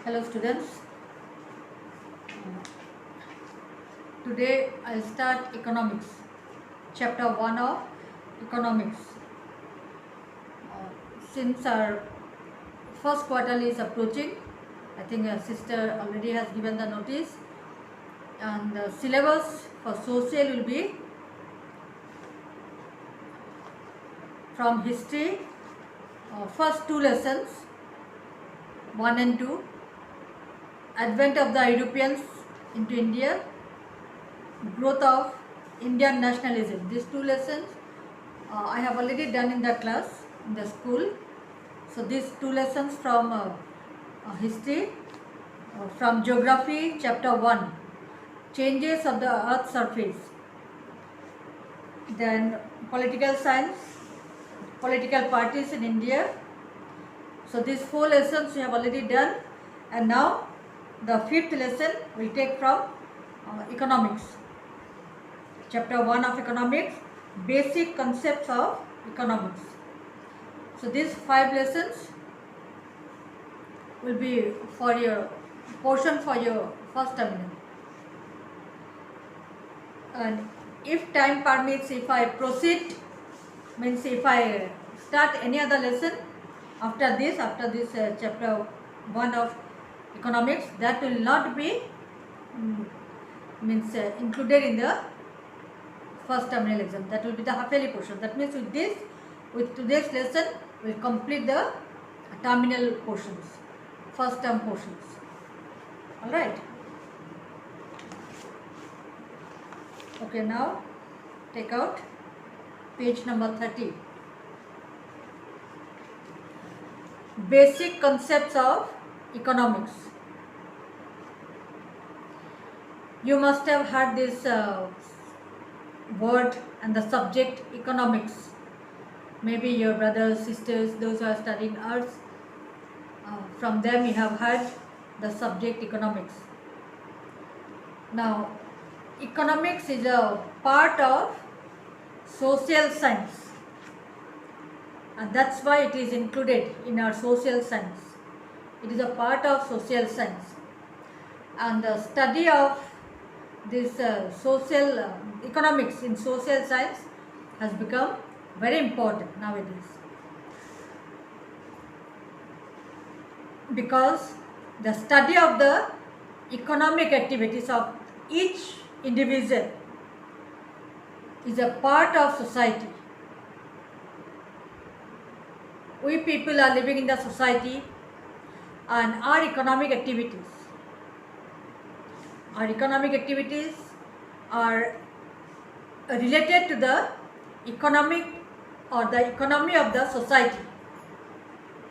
Hello students. Today I'll start economics, chapter 1 of economics. Since our first quarter is approaching, I think our sister already has given the notice, and the syllabus for social will be from history, first two lessons 1 and 2, advent of the Europeans into India, growth of Indian nationalism. These two lessons I have already done in the class in the school. So these two lessons from history, from geography chapter 1, changes of the earth's surface, then political science, political parties in India. So these four lessons we have already done, and now the fifth lesson we take from economics. Chapter 1 of economics, basic concepts of economics. So these 5 lessons will be for your portion for your first terminal. And if time permits, if I proceed, means if I start any other lesson after this chapter 1 of economics, that will not be included in the first terminal exam. That will be the half yearly portion. That means with today's lesson, we will complete the terminal portions, first term portions. Alright. Okay, now take out page number 30. Basic concepts of economics. You must have heard this word and the subject economics. Maybe your brothers, sisters, those who are studying arts, from them you have heard the subject economics. Now, economics is a part of social science, and that's why it is included in our social science. It is a part of social science, and the study of this social economics in social science has become very important nowadays, because the study of the economic activities of each individual is a part of society. We people are living in the society, and our economic activities are related to the economic or the economy of the society,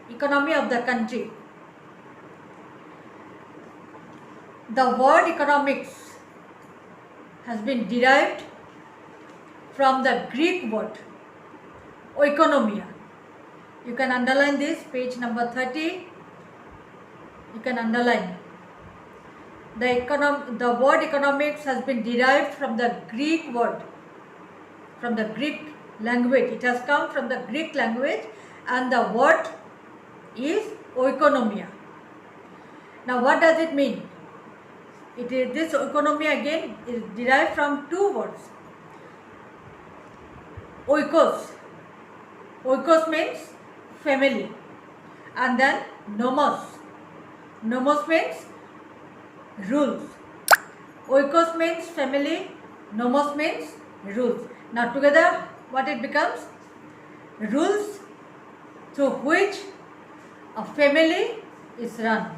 economy of the country. The word economics has been derived from the Greek word oikonomia. You can underline this, page number 30. You can underline. The word economics has been derived from the Greek word, from the Greek language. It has come from the Greek language, and the word is oikonomia. Now, what does it mean? This oikonomia again is derived from two words. Oikos. Oikos means family, and then nomos. Nomos means rules. Oikos means family, nomos means rules. Now together what it becomes? Rules through which a family is run.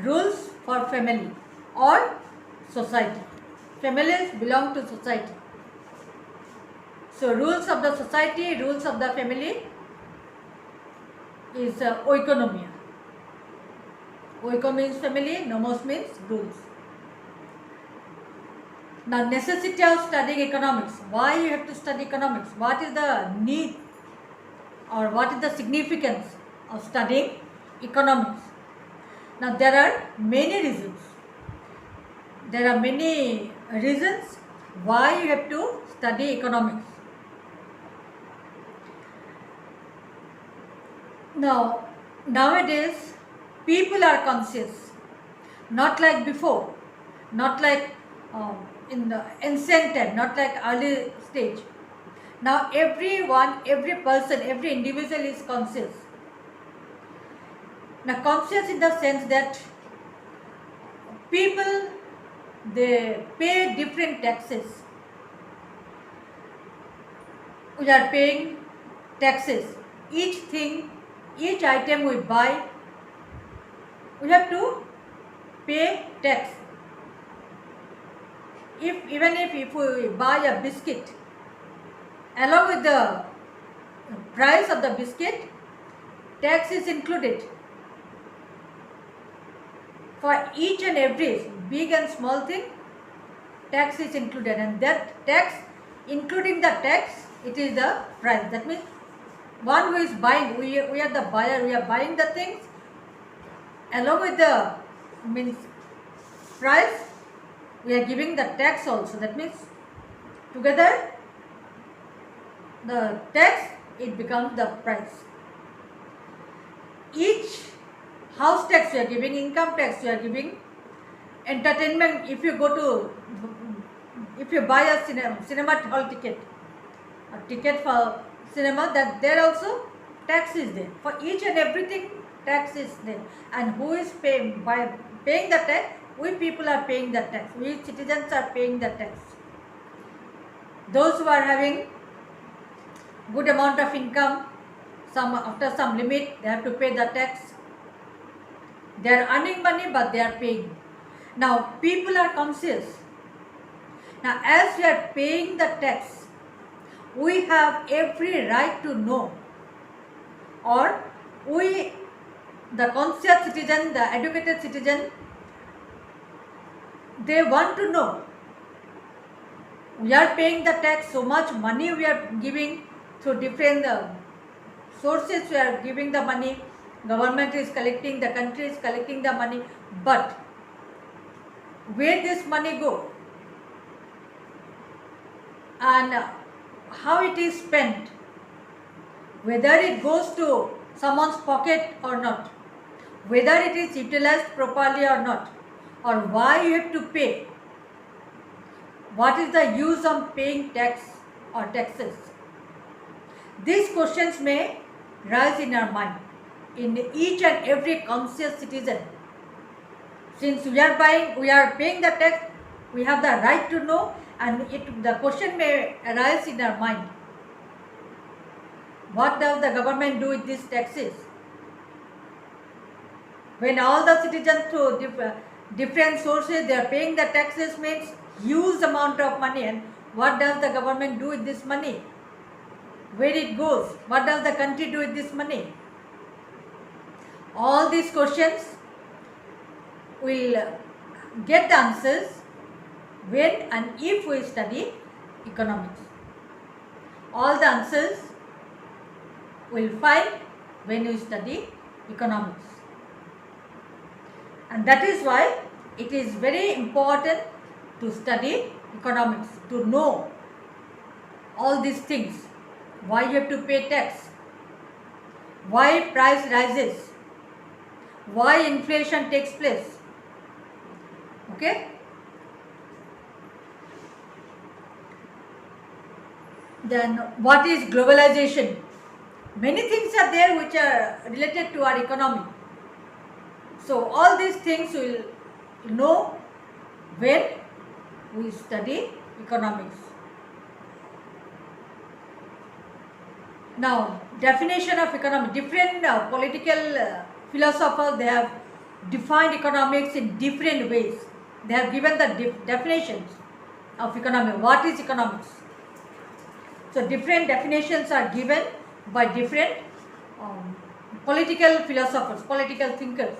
Rules for family or society. Families belong to society. So rules of the society, rules of the family is oikonomia. Oiko means family, nomos means rules. Now, necessity of studying economics. Why you have to study economics? What is the need or what is the significance of studying economics? Now, there are many reasons. There are many reasons why you have to study economics. Now, nowadays people are conscious, not like before, not like in the ancient time, not like early stage. Now everyone, every person, every individual is conscious. Now conscious in the sense that people, they pay different taxes. We are paying taxes. Each thing, each item we buy, we have to pay tax. Even if we buy a biscuit, along with the price of the biscuit, tax is included. For each and every big and small thing, tax is included, and that tax, including the tax, it is the price. That means one who is buying, we are the buyer, we are buying the things, along with the means price, we are giving the tax also. That means together the tax, it becomes the price. Each house tax you are giving, income tax you are giving, entertainment, if you go to, if you buy a cinema hall ticket, a ticket for cinema, that there also tax is there. For each and everything tax is there. And who is paying? By paying the tax, we people are paying the tax. We citizens are paying the tax. Those who are having good amount of income, after some limit, they have to pay the tax. They are earning money, but they are paying. Now people are conscious. Now as we are paying the tax, we have every right to know, or we, the conscious citizen, the educated citizen, they want to know. We are paying the tax, so much money we are giving through different sources, we are giving the money, government is collecting, the country is collecting the money, but where this money go and how it is spent, whether it goes to someone's pocket or not, whether it is utilized properly or not, or why you have to pay, what is the use of paying tax or taxes. These questions may rise in our mind, in each and every conscious citizen. Since we are paying the tax, we have the right to know, and the question may arise in our mind. What does the government do with these taxes? When all the citizens through different sources, they are paying the taxes, means huge amount of money, and what does the government do with this money? Where it goes? What does the country do with this money? All these questions will get the answers when and if we study economics. All the answers will find when you study economics. And that is why it is very important to study economics, to know all these things. Why you have to pay tax, why price rises, why inflation takes place. Okay? Then what is globalization? Many things are there which are related to our economy. So all these things we will know when we study economics. Now, definition of economics. Different political philosophers, they have defined economics in different ways. They have given the definitions of economics. What is economics? So different definitions are given by different political philosophers, political thinkers,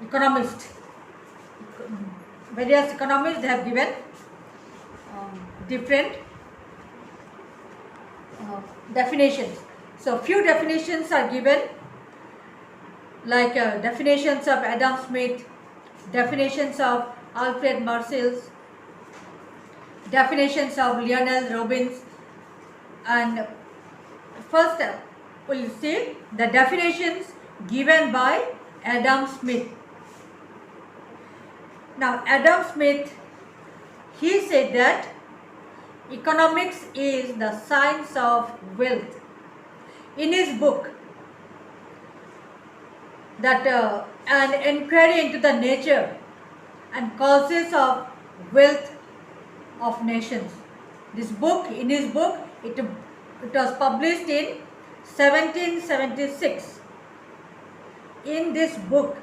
economists. Various economists, they have given different definitions. So few definitions are given, like definitions of Adam Smith, definitions of Alfred Marshall, definitions of Lionel Robbins. And first we'll see the definitions given by Adam Smith. Now, Adam Smith, he said that economics is the science of wealth. In his book, that an inquiry into the nature and causes of wealth of nations. This book, in his book, it was published in 1776. In this book,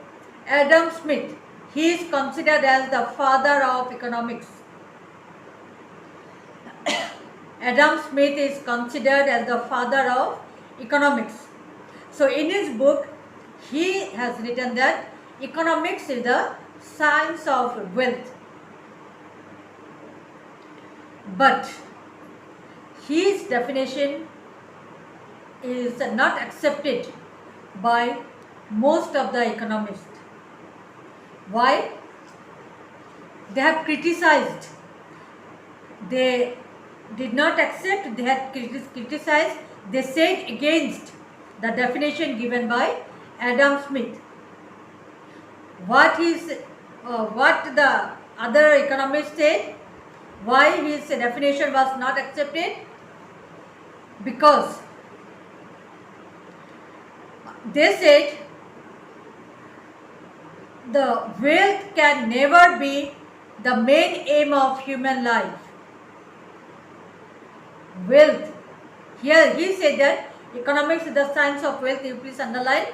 Adam Smith, he is considered as the father of economics. Adam Smith is considered as the father of economics. So in his book, he has written that economics is the science of wealth. But his definition is not accepted by most of the economists. Why? They have criticized. They did not accept, they had criticized, they said against the definition given by Adam Smith. What the other economists said, why his definition was not accepted? Because they said the wealth can never be the main aim of human life. Wealth. Here he said that economics is the science of wealth. You please underline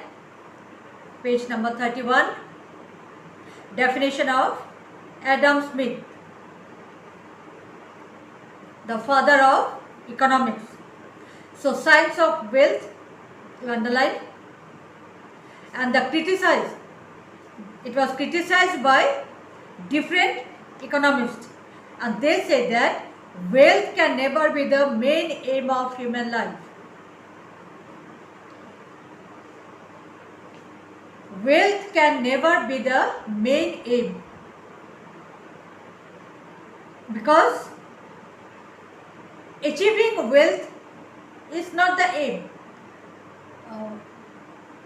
page number 31. Definition of Adam Smith, the father of economics. So science of wealth, you underline, and the criticized. It was criticized by different economists, and they said that wealth can never be the main aim of human life. Wealth can never be the main aim, because achieving wealth is not the aim.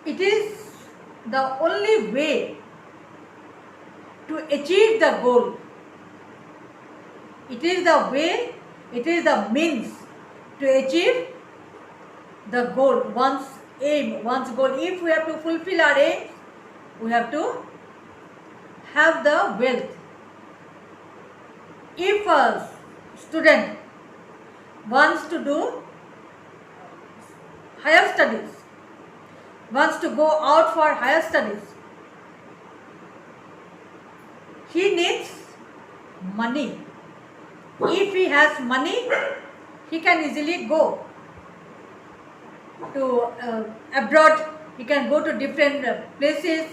It is the only way to achieve the goal. It is the way, it is the means to achieve the goal, one's aim, one's goal. If we have to fulfill our aim, we have to have the wealth. If a student wants to do higher studies, wants to go out for higher studies, he needs money. If he has money, he can easily go to abroad. He can go to different places.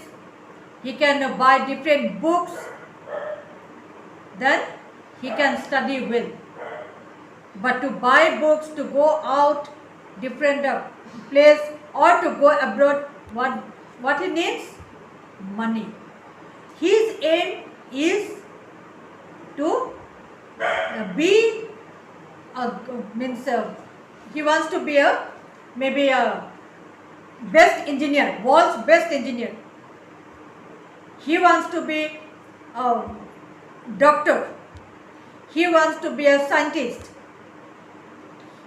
He can buy different books. Then he can study well. But to buy books, to go out different place or to go abroad, what he needs? Money. His aim is to be he wants to be maybe a best engineer, world's best engineer. He wants to be a doctor. He wants to be a scientist.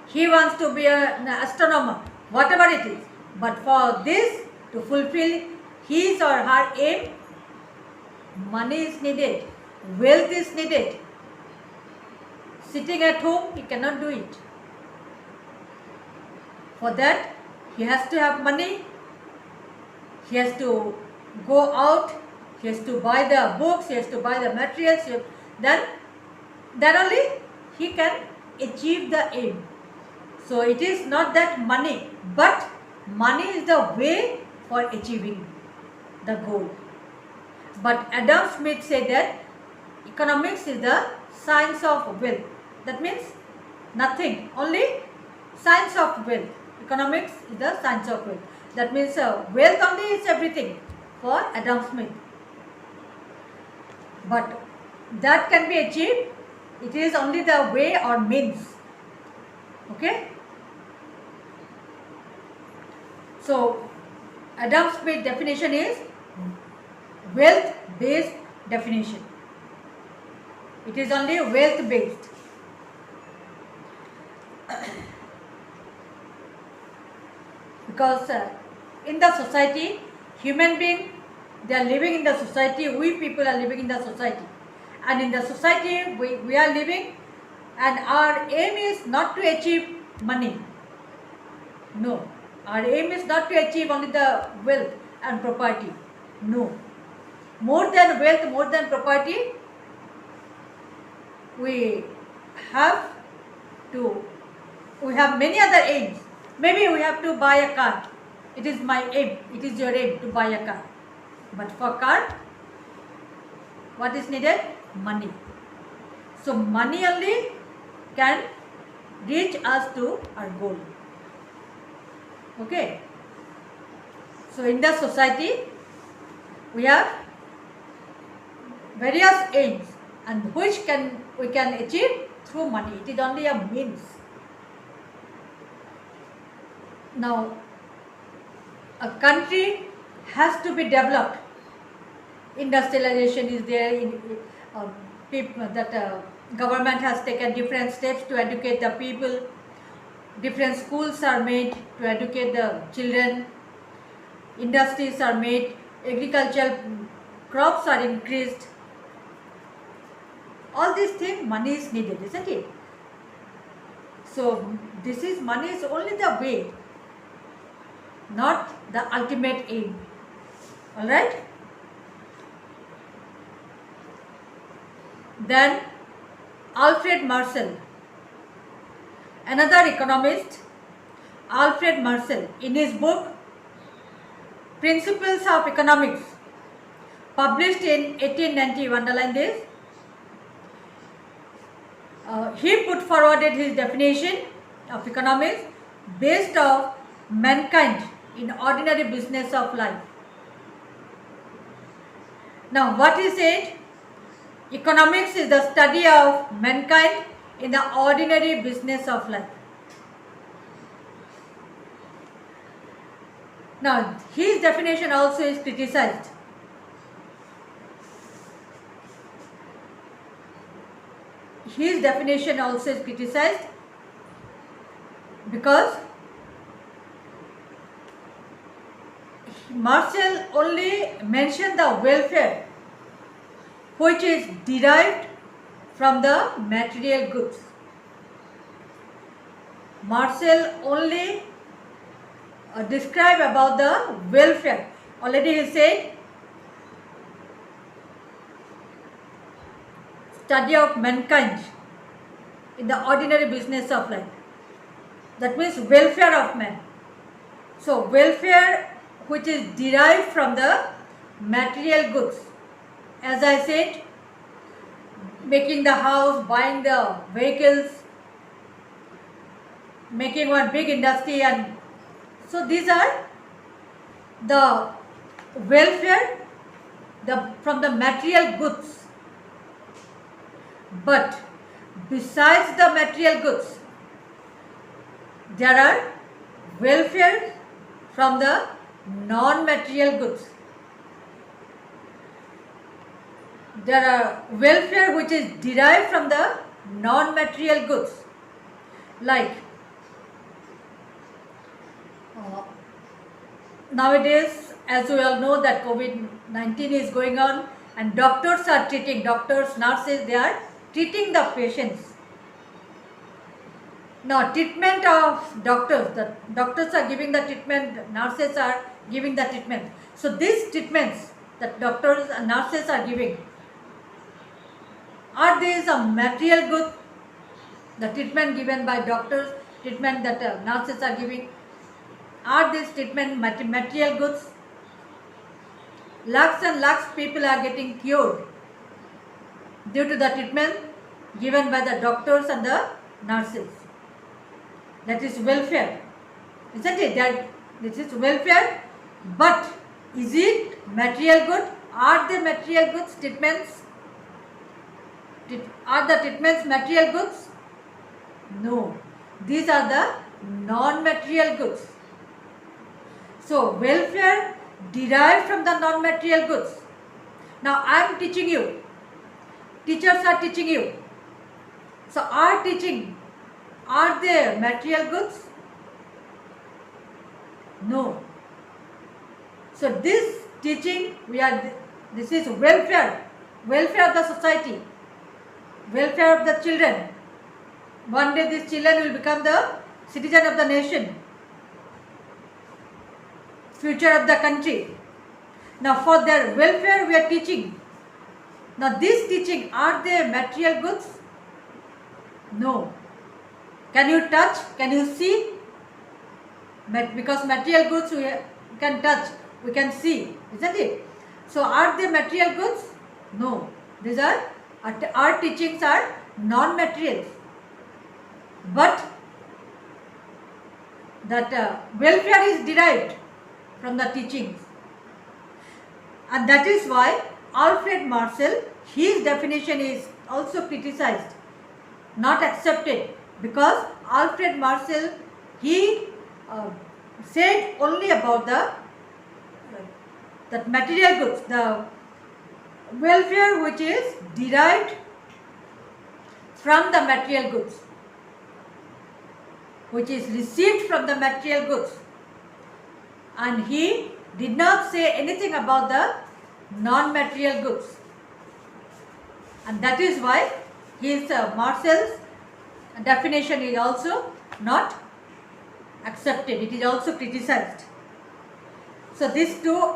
He wants to be an astronomer, whatever it is. But for this to fulfill his or her aim, money is needed, wealth is needed. Sitting at home, he cannot do it. For that, he has to have money. He has to go out. He has to buy the books. He has to buy the materials. Then only he can achieve the aim. So it is not that money, but money is the way for achieving the goal. But Adam Smith said that economics is the science of wealth. That means nothing, only science of wealth. Economics is the science of wealth. That means wealth only is everything for Adam Smith. But that can be achieved. It is only the way or means. Okay? So Adam Smith's definition is wealth based definition. It is only wealth based. Because in the society, human being, they are living in the society, we people are living in the society, and in the society we are living, and our aim is not to achieve money. No, our aim is not to achieve only the wealth and property. No, more than wealth, more than property, we have many other aims. Maybe we have to buy a car. It is my aim, it is your aim to buy a car. But for car, what is needed? Money. So money only can reach us to our goal. Okay. So in the society, we have various aims, and which we can achieve through money. It is only a means. Now, a country has to be developed. Industrialization is there. Government has taken different steps to educate the people. Different schools are made to educate the children. Industries are made. Agricultural crops are increased. All these things, money is needed, isn't it? So money is only the way, not the ultimate aim. All right? Then Alfred Marshall, another economist, Alfred Marshall, in his book Principles of Economics, published in 1890, underline this, he put forwarded his definition of economics based on mankind in ordinary business of life. Now, what he said? Economics is the study of mankind in the ordinary business of life. Now, his definition also is criticized. His definition also is criticized because Marshall only mentioned the welfare which is derived from the material goods. Marshall only described about the welfare. Already he said, study of mankind in the ordinary business of life. That means welfare of man. So welfare which is derived from the material goods. As I said, making the house, buying the vehicles, making one big industry, and so these are the welfare from the material goods. But besides the material goods, there are welfare from the non-material goods. There are welfare which is derived from the non-material goods, like nowadays, as we all know, that COVID-19 is going on, and doctors, nurses, they are treating the patients. Now, treatment of doctors, the doctors are giving the treatment, nurses are giving the treatment. So these treatments that doctors and nurses are giving, are these a material good? The treatment given by doctors, treatment that nurses are giving, are these treatment material goods? Lakhs and lakhs people are getting cured due to the treatment given by the doctors and the nurses. That is welfare, isn't it? This is welfare, but is it material good? Are the material goods treatments? Are the treatments material goods? No, these are the non-material goods. So welfare derived from the non-material goods. Now I am teaching you. Teachers are teaching you. So our teaching, are they material goods? No. So this teaching, this is welfare of the society, welfare of the children. One day these children will become the citizen of the nation, future of the country. Now for their welfare we are teaching. Now this teaching, are they material goods? No. Can you touch? Can you see? Because material goods we can touch, we can see, isn't it? So are they material goods? No. These are, our teachings are non-materials. But that welfare is derived from the teachings. And that is why Alfred Marcel, his definition is also criticized, not accepted, because Alfred Marcel, he said only about that material goods, the welfare which is derived from the material goods, which is received from the material goods, and he did not say anything about the non-material goods. And that is why his Marcel's definition is also not accepted, it is also criticized. So these two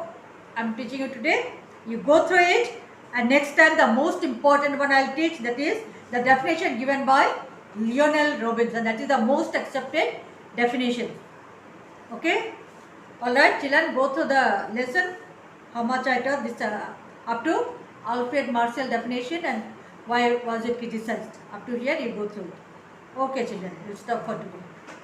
I am teaching you today. You go through it, and next time the most important one I will teach, that is the definition given by Lionel Robinson. That is the most accepted definition. Okay? Alright children, go through the lesson, how much I taught this up to Alfred Marcel definition and why was it criticized. Up to here you go through it. Okay children, we'll stop for today.